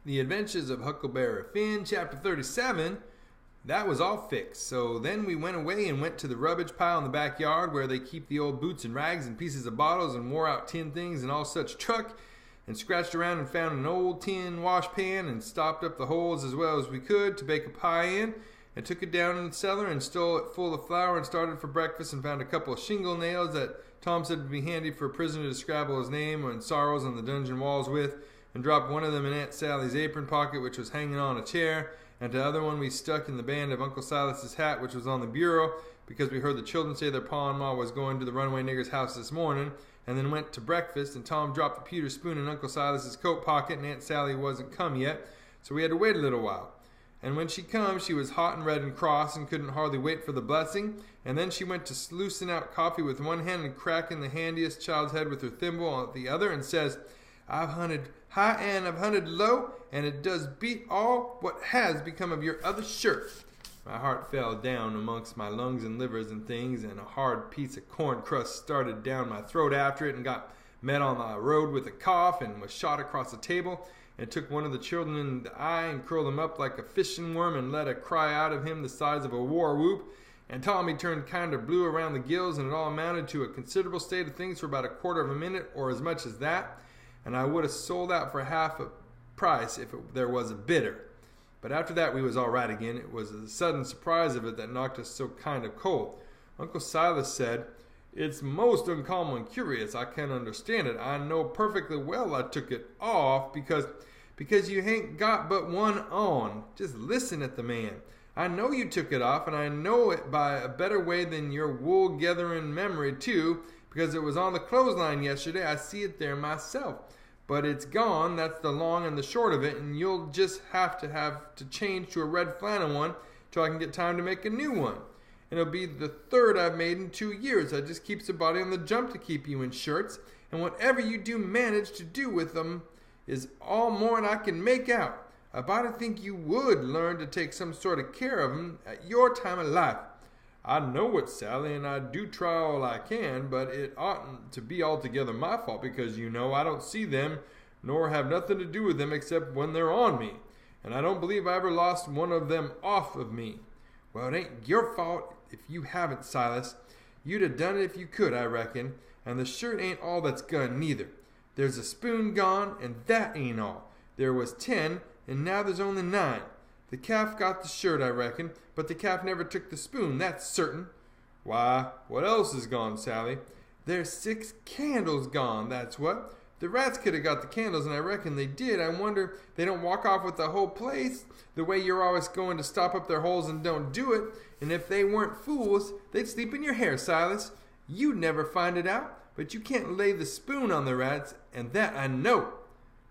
The Adventures of Huckleberry Finn, chapter 37, that was all fixed. So then we went away and went to the rubbish pile in the backyard where they keep the old boots and rags and pieces of bottles and wore out tin things and all such truck, and scratched around and found an old tin wash pan and stopped up the holes as well as we could to bake a pie in, and took it down in the cellar and stole it full of flour and started for breakfast and found a couple of shingle nails that Tom said would be handy for a prisoner to scrabble his name and sorrows on the dungeon walls with, and dropped one of them in Aunt Sally's apron pocket, which was hanging on a chair, and the other one we stuck in the band of Uncle Silas's hat, which was on the bureau, because we heard the children say their pa and ma was going to the runaway nigger's house this morning, and then went to breakfast, and Tom dropped the pewter spoon in Uncle Silas's coat pocket, and Aunt Sally wasn't come yet, so we had to wait a little while. And when she come, she was hot and red and cross and couldn't hardly wait for the blessing, and then she went to sluicing out coffee with one hand and cracking the handiest child's head with her thimble on the other, and says, "I've hunted high and I've hunted low, and it does beat all what has become of your other shirt." My heart fell down amongst my lungs and livers and things, and a hard piece of corn crust started down my throat after it and got met on the road with a cough and was shot across the table, and took one of the children in the eye and curled him up like a fishing worm and let a cry out of him the size of a war whoop, and Tommy turned kind of blue around the gills, and it all amounted to a considerable state of things for about a quarter of a minute or as much as that, and I would have sold out for half a price if there was a bidder. But after that we was all right again. It was the sudden surprise of it that knocked us so kind of cold. Uncle Silas said, "It's most uncommon curious. I can't understand it. I know perfectly well I took it off because you hain't got but one on. Just listen at the man. I know you took it off, and I know it by a better way than your wool-gathering memory, too, because it was on the clothesline yesterday. I see it there myself. But it's gone, that's the long and the short of it, and you'll just have to change to a red flannel one till I can get time to make a new one. And it'll be the third I've made in 2 years. I just keeps a body on the jump to keep you in shirts, and whatever you do manage to do with them is all more'n I can make out. I about to think you would learn to take some sort of care of 'em at your time of life. I know it, Sally, and I do try all I can, but it oughtn't to be altogether my fault because, you know, I don't see them nor have nothing to do with them except when they're on me, and I don't believe I ever lost one of them off of me." "Well, it ain't your fault if you haven't, Silas. You'd have done it if you could, I reckon, and the shirt ain't all that's gone neither. There's a spoon gone, and that ain't all. There was 10, and now there's only 9. The calf got the shirt, I reckon, but the calf never took the spoon, that's certain." "Why, what else is gone, Sally?" "There's 6 candles gone, that's what. The rats could have got the candles, and I reckon they did. I wonder they don't walk off with the whole place, the way you're always going to stop up their holes and don't do it. And if they weren't fools, they'd sleep in your hair, Silas. You'd never find it out, but you can't lay the spoon on the rats, and that I know."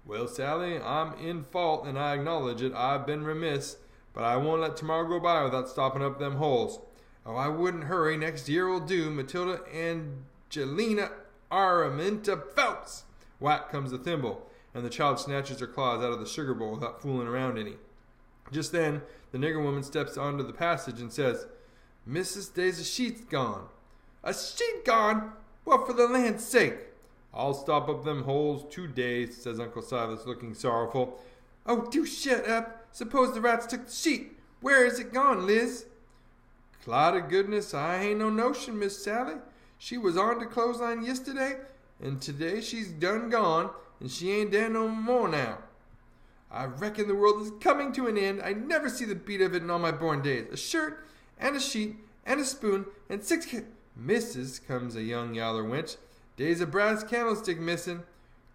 "Well, Sally, I'm in fault, and I acknowledge it. I've been remiss, but I won't let tomorrow go by without stopping up them holes." "Oh, I wouldn't hurry. Next year will do. Matilda Angelina Araminta Phelps." Whack comes the thimble, and the child snatches her claws out of the sugar bowl without fooling around any. Just then, the nigger woman steps onto the passage and says, "Missus, there's a sheet gone." "A sheet gone? Well, for the land's sake!" "I'll stop up them holes 2 days," says Uncle Silas, looking sorrowful. "Oh, do shut up. Suppose the rats took the sheet. Where is it gone, Liz?" "Cloud of goodness, I ain't no notion, Miss Sally. She was on the clothesline yesterday, and today she's done gone, and she ain't there no more now." "I reckon the world is coming to an end. I never see the beat of it in all my born days. A shirt, and a sheet, and a spoon, and 6 "Missus," comes a young yaller wench, "dey's a brass candlestick missing.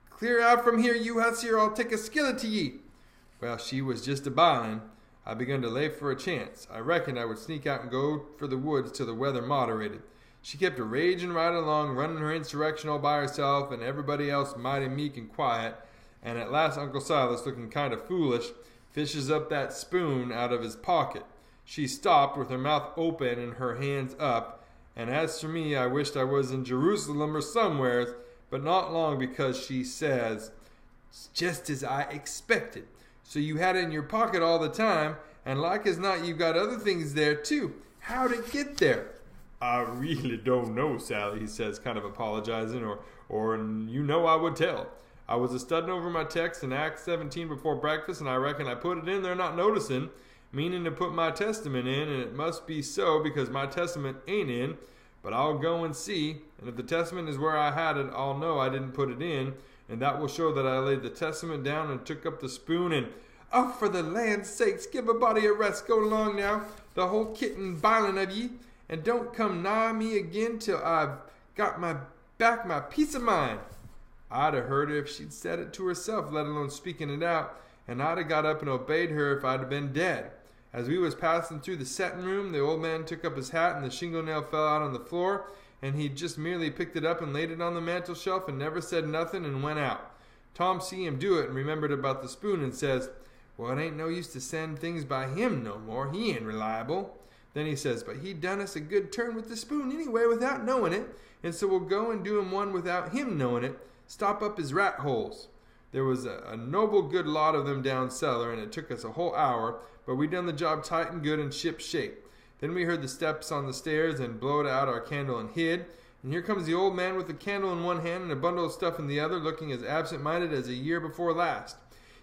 Clear out from here, you hussy, or I'll take a skillet to ye." Well, she was just a-bilin'. I begun to lay for a chance. I reckoned I would sneak out and go for the woods till the weather moderated. She kept a raging right along, running her insurrection all by herself, and everybody else mighty meek and quiet, and at last Uncle Silas, looking kind of foolish, fishes up that spoon out of his pocket. She stopped with her mouth open and her hands up, and as for me, I wished I was in Jerusalem or somewheres, but not long, because she says, "Just as I expected. So you had it in your pocket all the time, and like as not you've got other things there too. How'd it get there?" "I really don't know, Sally," he says, kind of apologizing, or you know I would tell. I was a-studying over my text in Acts 17 before breakfast, and I reckon I put it in there not noticing, meaning to put my testament in, and it must be so because my testament ain't in. But I'll go and see, and if the testament is where I had it, I'll know I didn't put it in, and that will show that I laid the testament down and took up the spoon and, oh, for the land's sakes, give a body a rest, go along now, the whole kit and bilin' of ye, and don't come nigh me again till I've got my peace of mind. I'd have heard her if she'd said it to herself, let alone speaking it out, and I'd have got up and obeyed her if I'd have been dead. As we was passing through the settin' room, the old man took up his hat and the shingle nail fell out on the floor, and he just merely picked it up and laid it on the mantel shelf and never said nothing and went out. Tom see him do it and remembered about the spoon and says, well, it ain't no use to send things by him no more. He ain't reliable. Then he says, but he done us a good turn with the spoon anyway without knowing it, and so we'll go and do him one without him knowing it, stop up his rat holes. There was a noble good lot of them down cellar, and it took us a whole hour, but we done the job tight and good and ship shape. Then we heard the steps on the stairs and blowed out our candle and hid, and here comes the old man with the candle in one hand and a bundle of stuff in the other, looking as absent-minded as a year before last.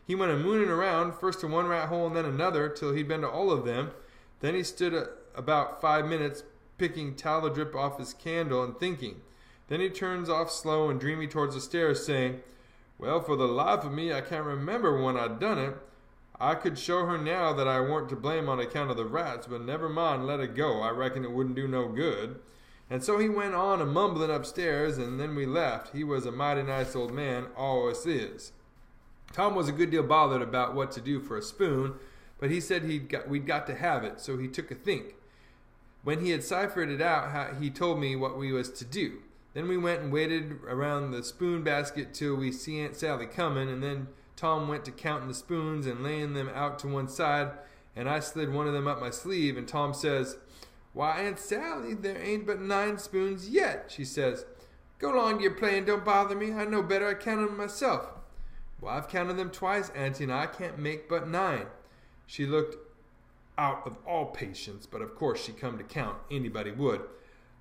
He went a-mooning around, first to one rat hole and then another, till he'd been to all of them. Then he stood about 5 minutes, picking tallow drip off his candle and thinking. Then he turns off slow and dreamy towards the stairs, saying, well, for the life of me, I can't remember when I done it. I could show her now that I weren't to blame on account of the rats, but never mind, let it go. I reckon it wouldn't do no good. And so he went on a-mumbling upstairs, and then we left. He was a mighty nice old man, always is. Tom was a good deal bothered about what to do for a spoon, but he said we'd got to have it, so he took a think. When he had ciphered it out, he told me what we was to do. Then we went and waited around the spoon basket till we see Aunt Sally coming, and then Tom went to counting the spoons and laying them out to one side, and I slid one of them up my sleeve, and Tom says, why, Aunt Sally, there ain't but 9 spoons yet, she says. Go along, you're playing, don't bother me. I know better, I counted them myself. Well, I've counted them twice, Auntie, and I can't make but 9. She looked out of all patience, but of course she come to count. Anybody would.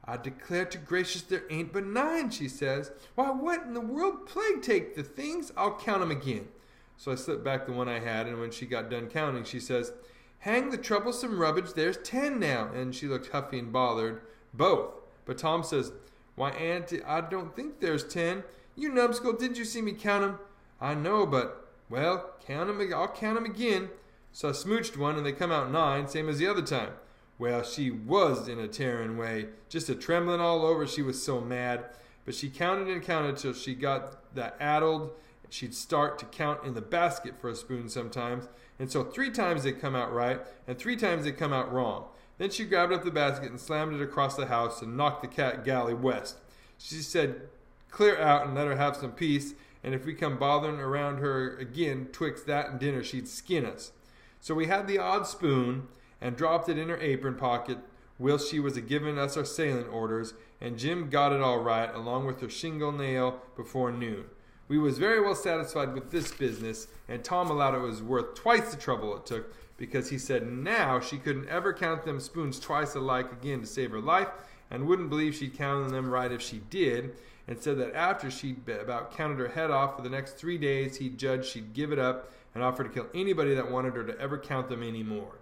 I declare to gracious there ain't but 9, she says. Why, what in the world, plague take the things? I'll count 'em again. So I slipped back the one I had, and when she got done counting, she says, hang the troublesome rubbish, there's 10 now. And she looked huffy and bothered, both. But Tom says, why, Auntie, I don't think there's 10. You numbskull, didn't you see me count 'em? I know, but, well, count 'em, I'll count 'em again. So I smooched one, and they come out 9, same as the other time. Well, she was in a tearing way, just a-trembling all over, she was so mad. But she counted and counted till she got that addled. She'd start to count in the basket for a spoon sometimes, and so 3 times they'd come out right, and 3 times they'd come out wrong. Then she grabbed up the basket and slammed it across the house and knocked the cat galley west. She said, clear out and let her have some peace, and if we come bothering around her again twixt that and dinner, she'd skin us. So we had the odd spoon, and dropped it in her apron pocket whilst she was a-giving us our sailing orders, and Jim got it all right, along with her shingle nail, before noon. We was very well satisfied with this business, and Tom allowed it was worth twice the trouble it took, because he said now she couldn't ever count them spoons twice alike again to save her life, and wouldn't believe she'd counted them right if she did, and said that after she'd about counted her head off for the next 3 days, he judged she'd give it up and offer to kill anybody that wanted her to ever count them any more.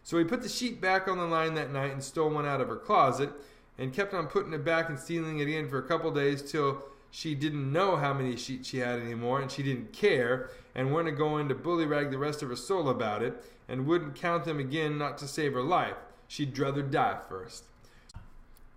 So he put the sheet back on the line that night and stole one out of her closet, and kept on putting it back and stealing it in for a couple days till she didn't know how many sheets she had anymore, and she didn't care, and wanted going to bullyrag the rest of her soul about it, and wouldn't count them again not to save her life. She'd druther die first.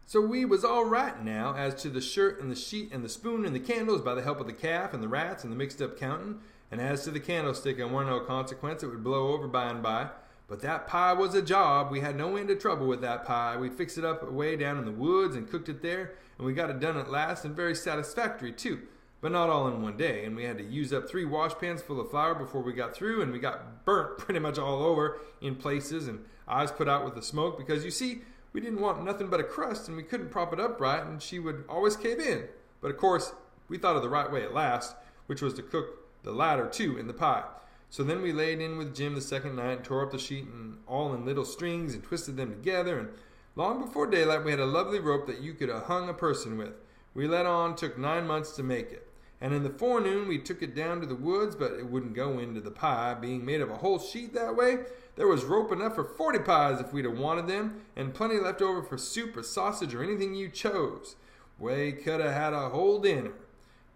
So we was all right now as to the shirt and the sheet and the spoon and the candles by the help of the calf and the rats and the mixed up counting, and as to the candlestick, and weren't no consequence, it would blow over by and by. But that pie was a job. We had no end of trouble with that pie. We fixed it up way down in the woods and cooked it there, and we got it done at last, and very satisfactory too, but not all in one day, and we had to use up 3 washpans full of flour before we got through, and we got burnt pretty much all over in places, and eyes put out with the smoke, because you see, we didn't want nothing but a crust, and we couldn't prop it up right, and she would always cave in. But of course, we thought of the right way at last, which was to cook the latter too in the pie. So then we laid in with Jim the second night and tore up the sheet and all in little strings and twisted them together, and long before daylight we had a lovely rope that you could have hung a person with. We let on took 9 months to make it. And in the forenoon we took it down to the woods, but it wouldn't go into the pie. Being made of a whole sheet that way, there was rope enough for 40 pies if we'd have wanted them, and plenty left over for soup or sausage or anything you chose. We could have had a whole dinner.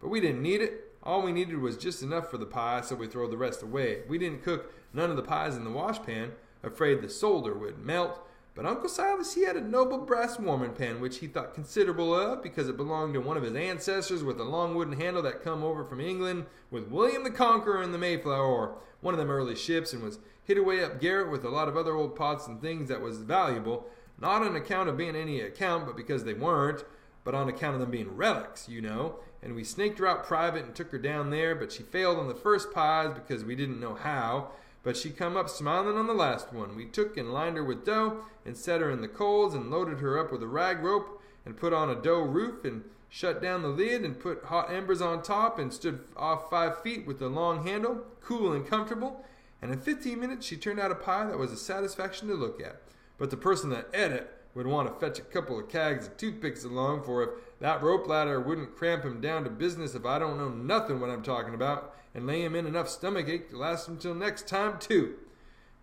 But we didn't need it. All we needed was just enough for the pie, so we threw the rest away. We didn't cook none of the pies in the washpan, afraid the solder would melt. But Uncle Silas, he had a noble brass warming pan, which he thought considerable of, because it belonged to one of his ancestors with a long wooden handle that come over from England with William the Conqueror in the Mayflower, or one of them early ships, and was hid away up garret with a lot of other old pots and things that was valuable, not on account of being any account, but because they weren't, but on account of them being relics, you know. And we snaked her out private and took her down there, but she failed on the first pies because we didn't know how. But she come up smiling on the last one. We took and lined her with dough and set her in the coals and loaded her up with a rag rope and put on a dough roof and shut down the lid and put hot embers on top and stood off 5 feet with a long handle, cool and comfortable. And in 15 minutes she turned out a pie that was a satisfaction to look at. But the person that ate it would want to fetch a couple of cags of toothpicks along, for if that rope ladder wouldn't cramp him down to business if I don't know nothing what I'm talking about, and lay him in enough stomach ache to last him till next time, too.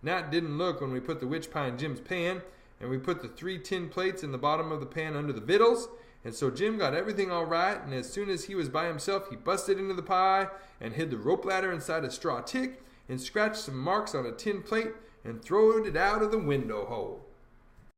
Nat didn't look when we put the witch pie in Jim's pan, and we put the 3 tin plates in the bottom of the pan under the victuals, and so Jim got everything all right, and as soon as he was by himself, he busted into the pie and hid the rope ladder inside a straw tick and scratched some marks on a tin plate and throwed it out of the window hole.